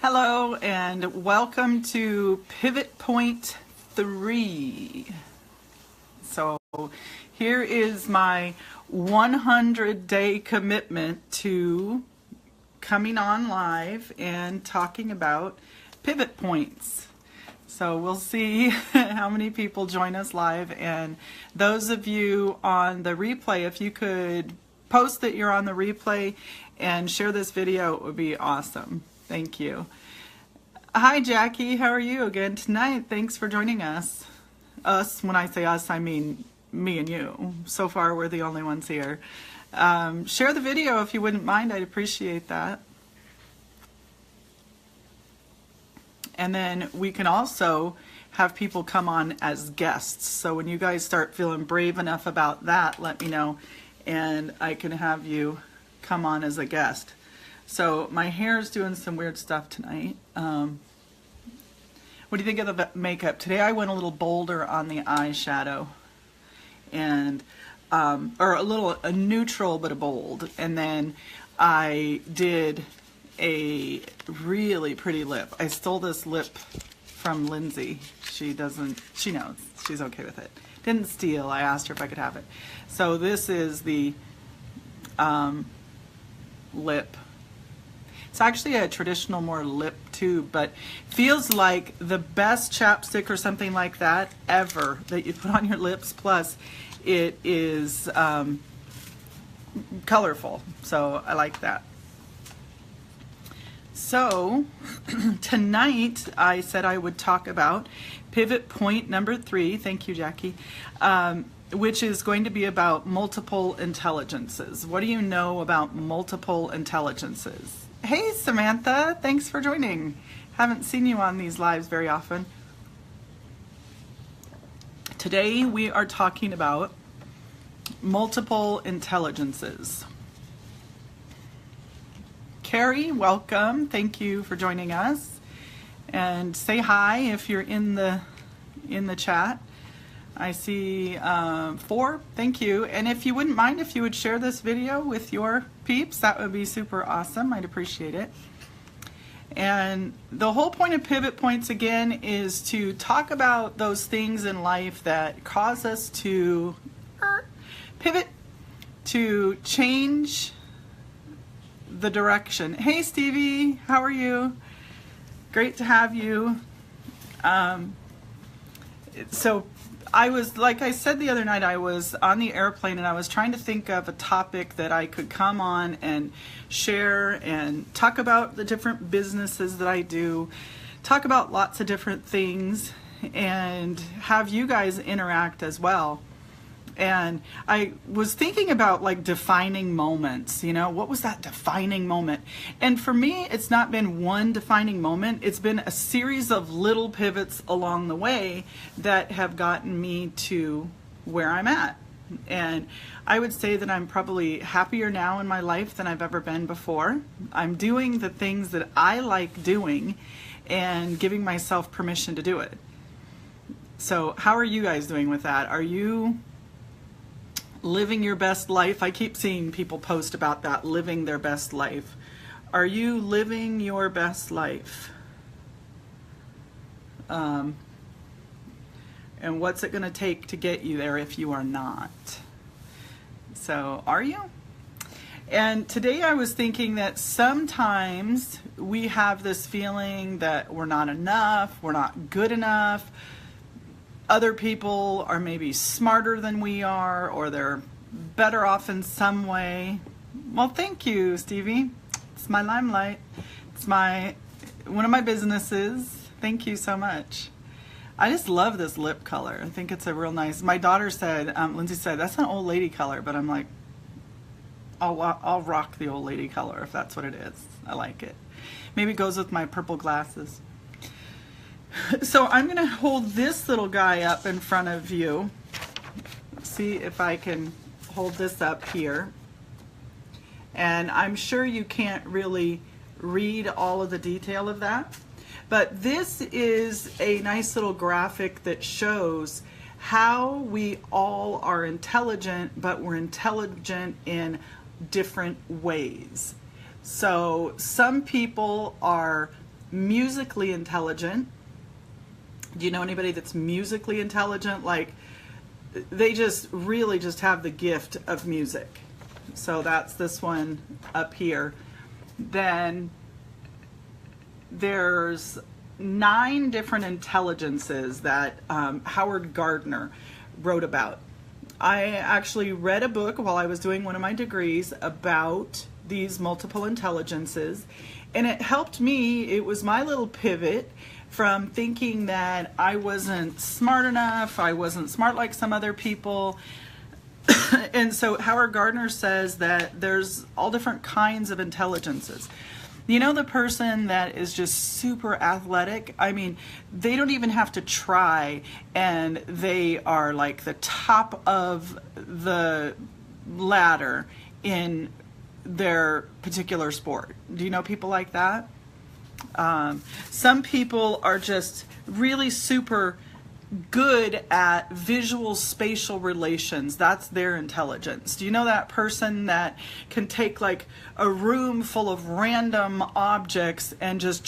Hello and welcome to Pivot Point 3. So here is my 100-day commitment to coming on live and talking about pivot points. So we'll see how many people join us live, and those of you on the replay, if you could post that you're on the replay and share this video, it would be awesome. Thank you. Hi Jackie, how are you again tonight? Thanks for joining us. Us, when I say us, I mean me and you. So far we're the only ones here. Share the video if you wouldn't mind, I'd appreciate that. And then we can also have people come on as guests. So when you guys start feeling brave enough about that, let me know and I can have you come on as a guest. So my hair is doing some weird stuff tonight. What do you think of the makeup? Today I went a little bolder on the eyeshadow, and or a neutral but a bold. And then I did a really pretty lip. I stole this lip from Lindsay. She knows. She's okay with it. Didn't steal. I asked her if I could have it. So this is the lip. It's actually a traditional more lip tube, but feels like the best chapstick or something like that ever that you put on your lips. Plus it is colorful, so I like that. So tonight I said I would talk about pivot point number 3. Thank you, Jackie. Which is going to be about multiple intelligences. What do you know about multiple intelligences? Hey Samantha, thanks for joining. Haven't seen you on these lives very often. Today we are talking about multiple intelligences. Carrie, welcome. Thank you for joining us. And say hi if you're in the chat. I see 4. Thank you. And if you wouldn't mind, if you would share this video with your peeps, that would be super awesome. I'd appreciate it. And the whole point of pivot points, again, is to talk about those things in life that cause us to pivot, to change the direction. Hey Stevie, how are you? Great to have you. So I was, like I said the other night, I was on the airplane and I was trying to think of a topic that I could come on and share and talk about the different businesses that I do, talk about lots of different things, and have you guys interact as well. And I was thinking about like defining moments, you know, what was that defining moment? And for me, it's not been one defining moment. It's been a series of little pivots along the way that have gotten me to where I'm at. And I would say that I'm probably happier now in my life than I've ever been before. I'm doing the things that I like doing and giving myself permission to do it. So how are you guys doing with that? Are you living your best life? I keep seeing people post about that, living their best life. Are you living your best life? And what's it going to take to get you there if you are not? So, are you? And today I was thinking that sometimes we have this feeling that we're not enough, we're not good enough. Other people are maybe smarter than we are, or they're better off in some way. Well, thank you, Stevie. It's my limelight. It's one of my businesses. Thank you so much. I just love this lip color. I think it's a real nice. My daughter said, Lindsay said, that's an old lady color, but I'm like, I'll rock the old lady color if that's what it is. I like it. Maybe it goes with my purple glasses. So I'm going to hold this little guy up in front of you. See if I can hold this up here. And I'm sure you can't really read all of the detail of that. But this is a nice little graphic that shows how we all are intelligent, but we're intelligent in different ways. So some people are musically intelligent. Do you know anybody that's musically intelligent? Like, they just really just have the gift of music. So that's this one up here. Then there's 9 different intelligences that Howard Gardner wrote about. I actually read a book while I was doing one of my degrees about these multiple intelligences, and it helped me. It was my little pivot from thinking that I wasn't smart enough, I wasn't smart like some other people. And so Howard Gardner says that there's all different kinds of intelligences. You know, the person that is just super athletic, I mean, they don't even have to try, and they are like the top of the ladder in their particular sport. Do you know people like that? Some people are just really super good at visual spatial relations. That's their intelligence. Do you know that person that can take like a room full of random objects and just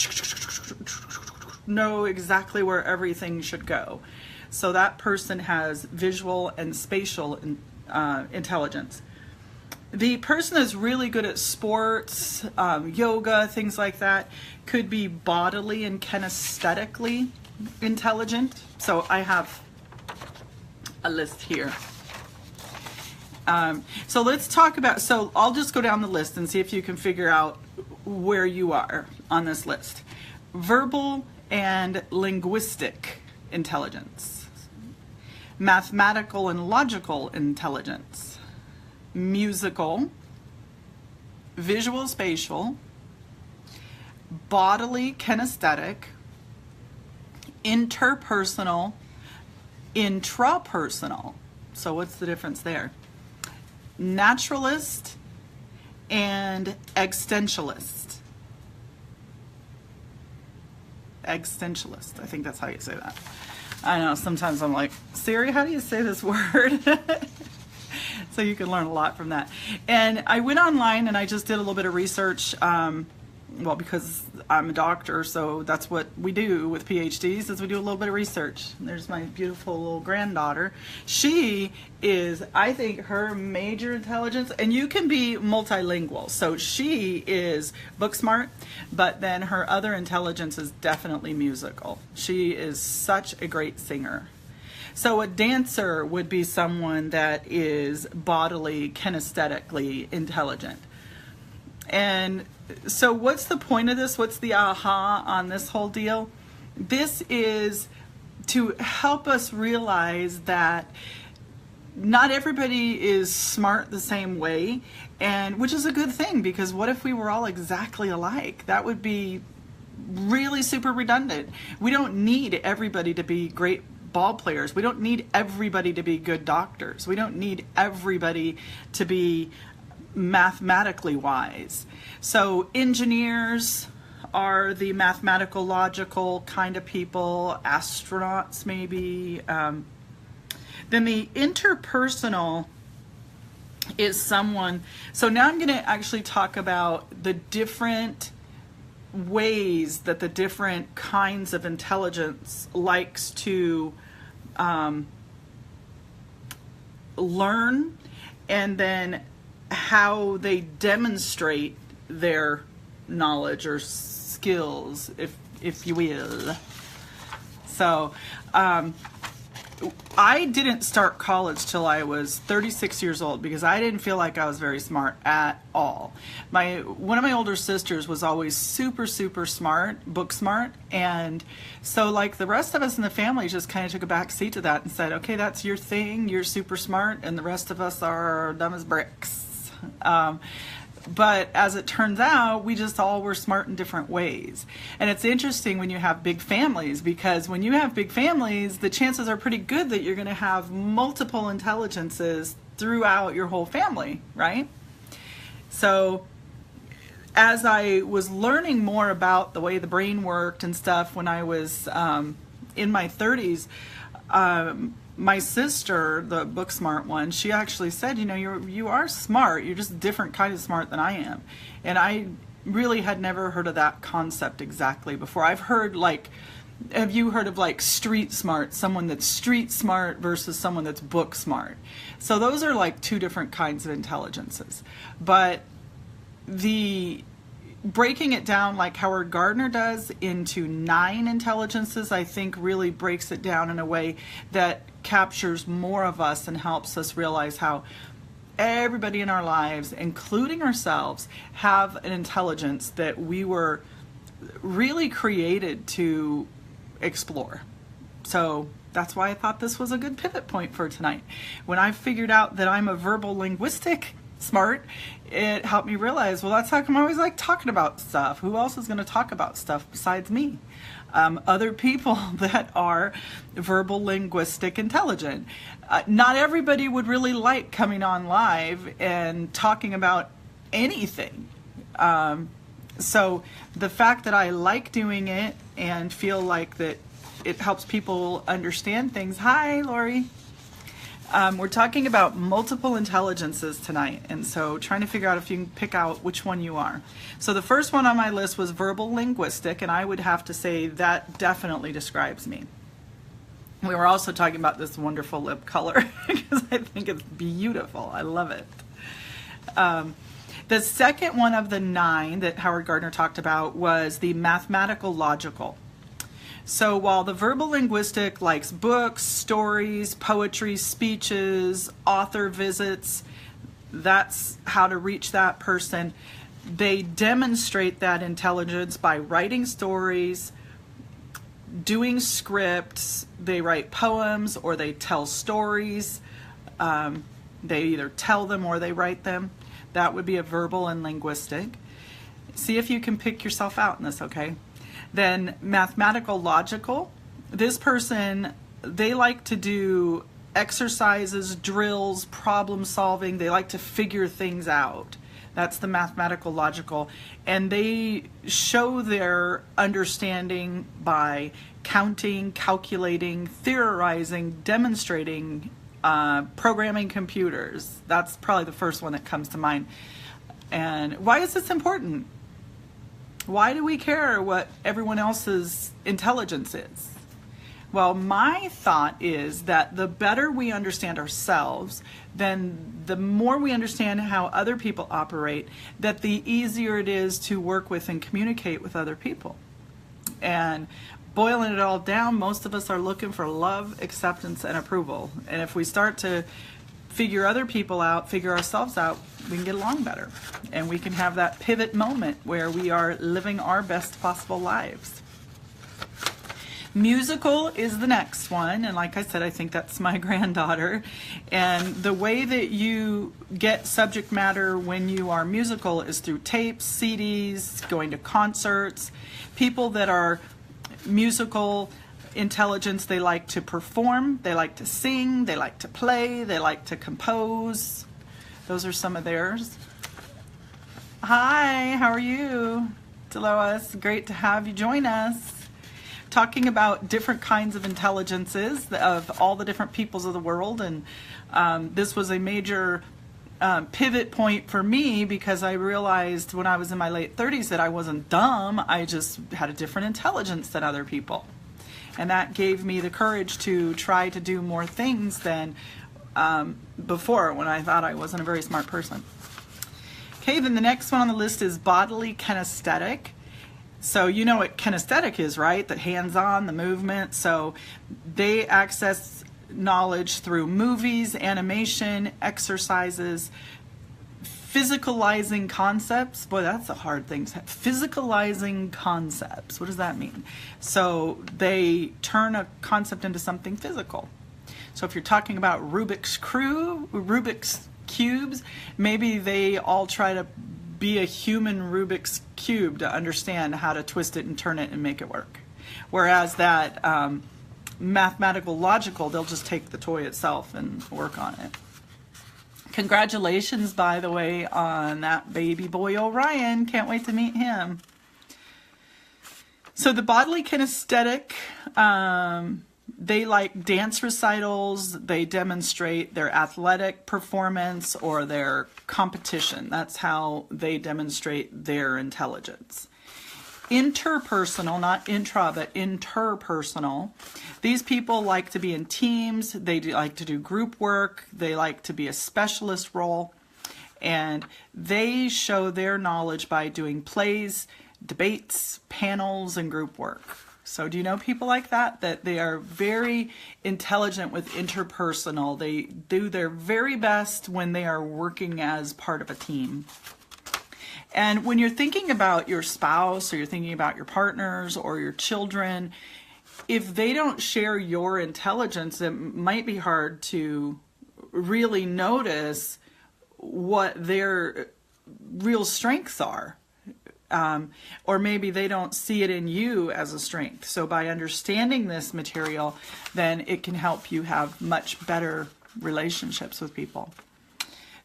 know exactly where everything should go? So that person has visual and spatial intelligence. The person that's really good at sports, yoga, things like that, could be bodily and kinesthetically intelligent. So I have a list here. So let's talk about, so I'll just go down the list and see if you can figure out where you are on this list. Verbal and linguistic intelligence, mathematical and logical intelligence, musical, visual spatial, bodily kinesthetic, interpersonal, intrapersonal. So what's the difference there? Naturalist and existentialist. Existentialist. I think that's how you say that. I know, sometimes I'm like, Siri, how do you say this word? So you can learn a lot from that. And I went online and I just did a little bit of research. Well, because I'm a doctor, so that's what we do with PhDs, is we do a little bit of research. And there's my beautiful little granddaughter. She is, I think, her major intelligence, and you can be multilingual. So she is book smart, but then her other intelligence is definitely musical. She is such a great singer. So a dancer would be someone that is bodily, kinesthetically intelligent. And so what's the point of this? What's the aha on this whole deal? This is to help us realize that not everybody is smart the same way, and which is a good thing, because what if we were all exactly alike? That would be really super redundant. We don't need everybody to be great ball players. We don't need everybody to be good doctors. We don't need everybody to be mathematically wise. So engineers are the mathematical, logical kind of people, astronauts maybe. Then the interpersonal is someone, so now I'm going to actually talk about the different ways that the different kinds of intelligence likes to learn, and then how they demonstrate their knowledge or skills, if you will. So I didn't start college till I was 36 years old because I didn't feel like I was very smart at all. One of my older sisters was always super smart, book smart, and so like the rest of us in the family just kind of took a back seat to that and said, okay, that's your thing, you're super smart, and the rest of us are dumb as bricks. But as it turns out, we just all were smart in different ways. And it's interesting when you have big families, because when you have big families, the chances are pretty good that you're going to have multiple intelligences throughout your whole family, right? So as I was learning more about the way the brain worked and stuff when I was in my 30s, my sister, the book smart one, she actually said, you know, you are smart. You're just a different kind of smart than I am. And really had never heard of that concept exactly before. I've heard like, have you heard of like street smart, someone that's street smart versus someone that's book smart? So those are like two different kinds of intelligences. But the breaking it down like Howard Gardner does into 9 intelligences, I think really breaks it down in a way that captures more of us and helps us realize how everybody in our lives, including ourselves, have an intelligence that we were really created to explore. So that's why I thought this was a good pivot point for tonight. When I figured out that I'm a verbal linguistic smart, it helped me realize, well, that's how come I always like talking about stuff. Who else is going to talk about stuff besides me? Other people that are verbal linguistic intelligent. Not everybody would really like coming on live and talking about anything. So the fact that I like doing it and feel like that it helps people understand things. Hi, Lori. We're talking about multiple intelligences tonight, and so trying to figure out if you can pick out which one you are. So the first one on my list was verbal linguistic, and I would have to say that definitely describes me. We were also talking about this wonderful lip color because I think it's beautiful. I love it. The second one of the 9 that Howard Gardner talked about was the mathematical logical. So while the verbal linguistic likes books, stories, poetry, speeches, author visits, that's how to reach that person. They demonstrate that intelligence by writing stories, doing scripts, they write poems or they tell stories. They either tell them or they write them. That would be a verbal and linguistic. See if you can pick yourself out in this, okay? Then mathematical logical. This person, they like to do exercises, drills, problem solving. They like to figure things out. That's the mathematical logical. And they show their understanding by counting, calculating, theorizing, demonstrating, programming computers. That's probably the first one that comes to mind. And why is this important? Why do we care what everyone else's intelligence is? Well, my thought is that the better we understand ourselves, then the more we understand how other people operate, that the easier it is to work with and communicate with other people. And boiling it all down, most of us are looking for love, acceptance, and approval. And if we start to figure other people out, figure ourselves out, we can get along better. And we can have that pivot moment where we are living our best possible lives. Musical is the next one, and like I said, I think that's my granddaughter. And the way that you get subject matter when you are musical is through tapes, CDs, going to concerts. People that are musical intelligence, they like to perform, they like to sing, they like to play, they like to compose. Those are some of theirs. Hi, how are you? Delois, great to have you join us. Talking about different kinds of intelligences of all the different peoples of the world, and this was a major pivot point for me because I realized when I was in my late 30s that I wasn't dumb, I just had a different intelligence than other people. And that gave me the courage to try to do more things than before when I thought I wasn't a very smart person. Okay, then the next one on the list is bodily kinesthetic. So you know what kinesthetic is, right? The hands-on, the movement. So they access knowledge through movies, animation, exercises, physicalizing concepts. Boy, that's a hard thing. Physicalizing concepts. What does that mean? So they turn a concept into something physical. So if you're talking about Rubik's cubes, maybe they all try to be a human Rubik's cube to understand how to twist it and turn it and make it work. Whereas that mathematical logical, they'll just take the toy itself and work on it. Congratulations, by the way, on that baby boy Orion. Can't wait to meet him. So the bodily kinesthetic They like dance recitals. They demonstrate their athletic performance or their competition. That's how they demonstrate their intelligence. Interpersonal, not intra, but interpersonal. These people like to be in teams. They like to do group work. They like to be a specialist role. And they show their knowledge by doing plays, debates, panels, and group work. So do you know people like that? That they are very intelligent with interpersonal. They do their very best when they are working as part of a team. And when you're thinking about your spouse or you're thinking about your partners or your children, if they don't share your intelligence, it might be hard to really notice what their real strengths are. Or maybe they don't see it in you as a strength. So by understanding this material, then it can help you have much better relationships with people.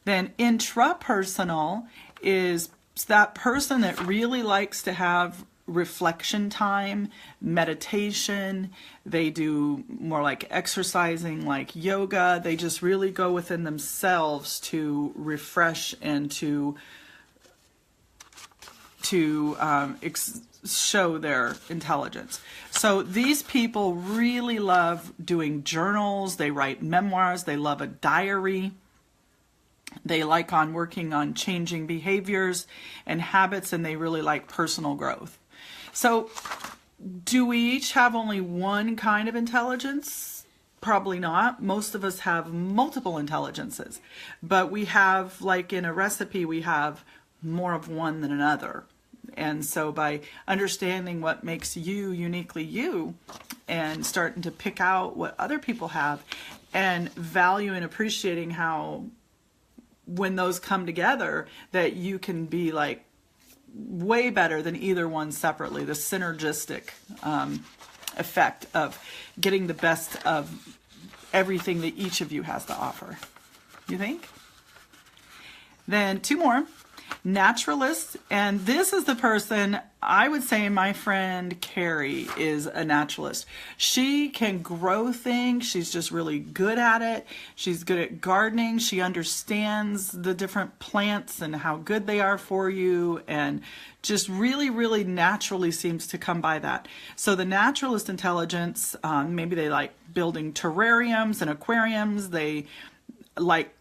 Then intrapersonal is that person that really likes to have reflection time, meditation. They do more like exercising, like yoga. They just really go within themselves to refresh and to show their intelligence. So these people really love doing journals. They write memoirs. They love a diary. They like working on changing behaviors and habits, and they really like personal growth. So do we each have only one kind of intelligence? Probably not. Most of us have multiple intelligences, but we have, like in a recipe, we have more of one than another. And so by understanding what makes you uniquely you and starting to pick out what other people have and value and appreciating how when those come together that you can be like way better than either one separately, the synergistic effect of getting the best of everything that each of you has to offer. You think? Then two more. Naturalist, and this is the person, I would say my friend Carrie is a naturalist. She can grow things. She's just really good at it. She's good at gardening. She understands the different plants and how good they are for you, and just really, really naturally seems to come by that. So the naturalist intelligence, maybe they like building terrariums and aquariums. They like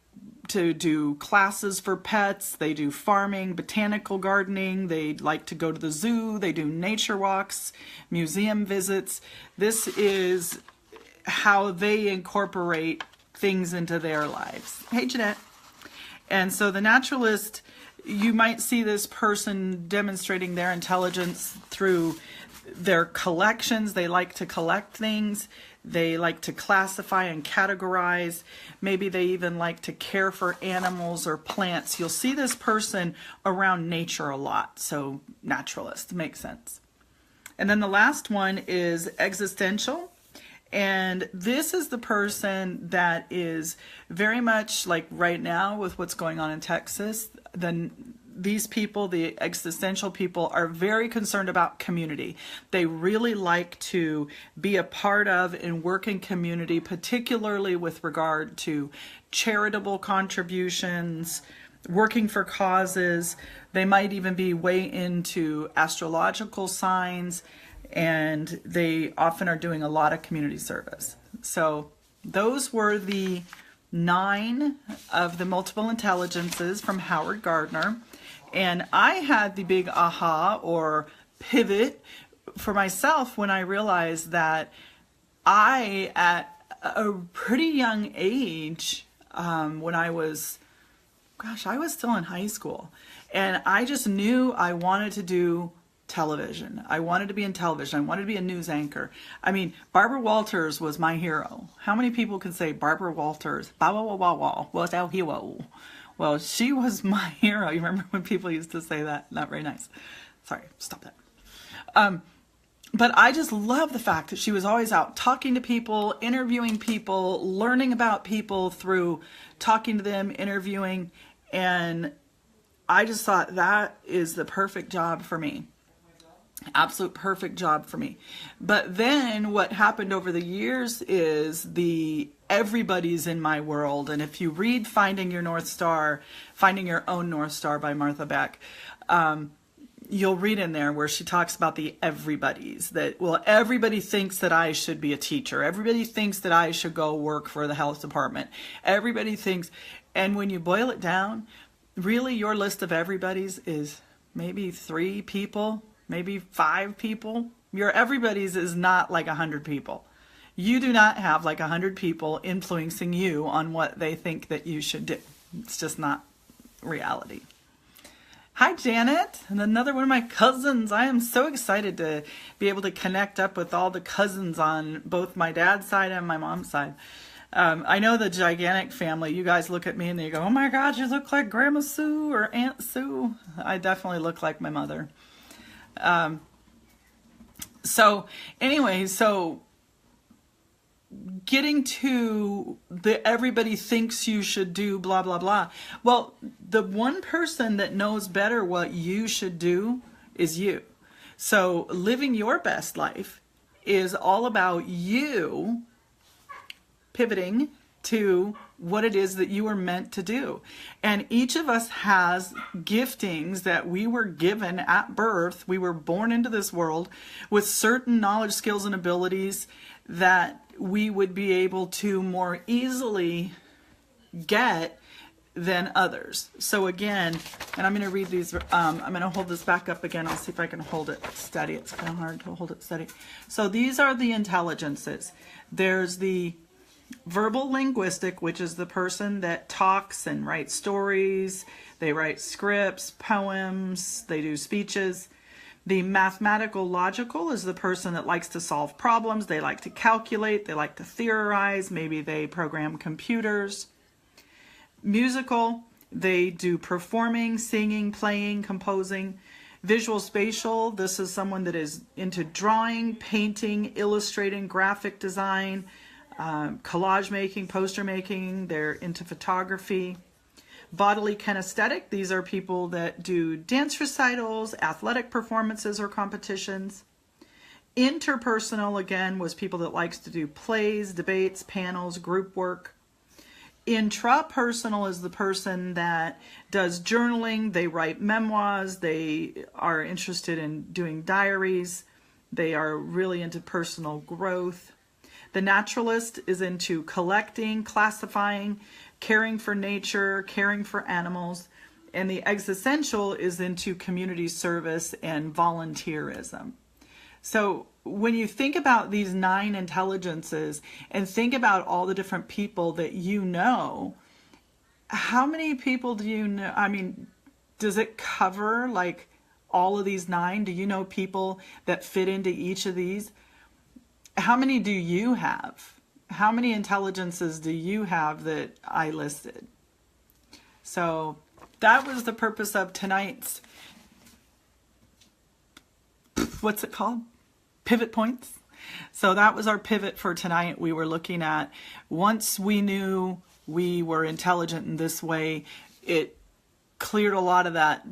to do classes for pets. They do farming, botanical gardening. They like to go to the zoo. They do nature walks, museum visits. This is how they incorporate things into their lives. Hey, Jeanette. And so the naturalist, you might see this person demonstrating their intelligence through their collections. They like to collect things. They like to classify and categorize. Maybe they even like to care for animals or plants. You'll see this person around nature a lot. So naturalist, makes sense. And then the last one is existential. And this is the person that is very much like right now with what's going on in Texas. These people, the existential people, are very concerned about community. They really like to be a part of and work in community, particularly with regard to charitable contributions, working for causes. They might even be way into astrological signs, and they often are doing a lot of community service. So those were the 9 of the multiple intelligences from Howard Gardner. And I had the big aha or pivot for myself when I realized that I, at a pretty young age, when I was still in high school, and I just knew I wanted to do television. I wanted to be in television. I wanted to be a news anchor. I mean, Barbara Walters was my hero. How many people can say Barbara Walters, was our hero? Well, she was my hero. You remember when people used to say that? Not very nice. Sorry, stop that. But I just love the fact that she was always out talking to people, interviewing people, learning about people through talking to them, interviewing. And I just thought that is the perfect job for me. Absolute perfect job for me. But then what happened over the years is everybody's in my world. And if you read Finding Your North Star, Finding Your Own North Star by Martha Beck, you'll read in there where she talks about the everybody's, that, well, everybody thinks that I should be a teacher. Everybody thinks that I should go work for the health department. Everybody thinks, and when you boil it down, really your list of everybody's is maybe 3 people, maybe 5 people. Your everybody's is not like 100 people. You do not have like 100 people influencing you on what they think that you should do. It's just not reality. Hi, Janet, and another one of my cousins. I am so excited to be able to connect up with all the cousins on both my dad's side and my mom's side. I know the gigantic family. You guys look at me and you go, oh my God, you look like Grandma Sue or Aunt Sue. I definitely look like my mother. So getting to the everybody thinks you should do blah, blah, blah. Well, the one person that knows better what you should do is you. So living your best life is all about you pivoting to what it is that you are meant to do. And each of us has giftings that we were given at birth. We were born into this world with certain knowledge, skills, and abilities that we would be able to more easily get than others. So again, and I'm going to read these, I'm going to hold this back up again. I'll see if I can hold it steady. It's kind of hard to hold it steady. So these are the intelligences. There's the verbal linguistic, which is the person that talks and writes stories. They write scripts, poems, they do speeches. The mathematical logical is the person that likes to solve problems. They like to calculate, they like to theorize, maybe they program computers. Musical, they do performing, singing, playing, composing. Visual spatial, this is someone that is into drawing, painting, illustrating, graphic design, collage making, poster making. They're into photography. Bodily kinesthetic, these are people that do dance recitals, athletic performances or competitions. Interpersonal, again, was people that likes to do plays, debates, panels, group work. Intrapersonal is the person that does journaling, they write memoirs, they are interested in doing diaries, they are really into personal growth. The naturalist is into collecting, classifying, caring for nature, caring for animals. And the existential is into community service and volunteerism. So when you think about these 9 intelligences and think about all the different people that you know, how many people do you know? I mean, does it cover like all of these 9? Do you know people that fit into each of these? How many do you have? How many intelligences do you have that I listed? So that was the purpose of tonight's, what's it called? Pivot points. So that was our pivot for tonight. We were looking at, once we knew we were intelligent in this way, it cleared a lot of that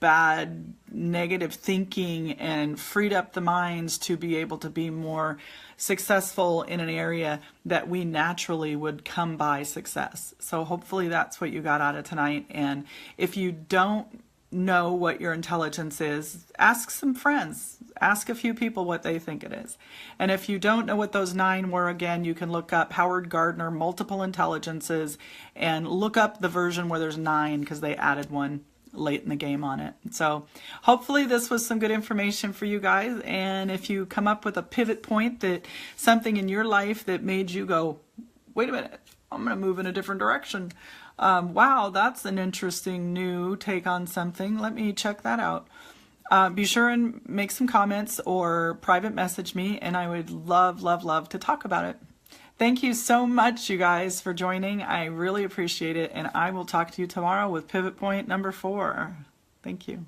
bad negative thinking and freed up the minds to be able to be more successful in an area that we naturally would come by success. So hopefully that's what you got out of tonight. And if you don't know what your intelligence is, ask some friends. Ask a few people what they think it is. And if you don't know what those 9 were, again, you can look up Howard Gardner, Multiple Intelligences, and look up the version where there's 9 because they added one late in the game on it. So hopefully this was some good information for you guys. And if you come up with a pivot point, that something in your life that made you go, wait a minute, I'm going to move in a different direction. Wow, that's an interesting new take on something. Let me check that out. Be sure and make some comments or private message me, and I would love, love, love to talk about it. Thank you so much, you guys, for joining. I really appreciate it, and I will talk to you tomorrow with pivot point number 4. Thank you.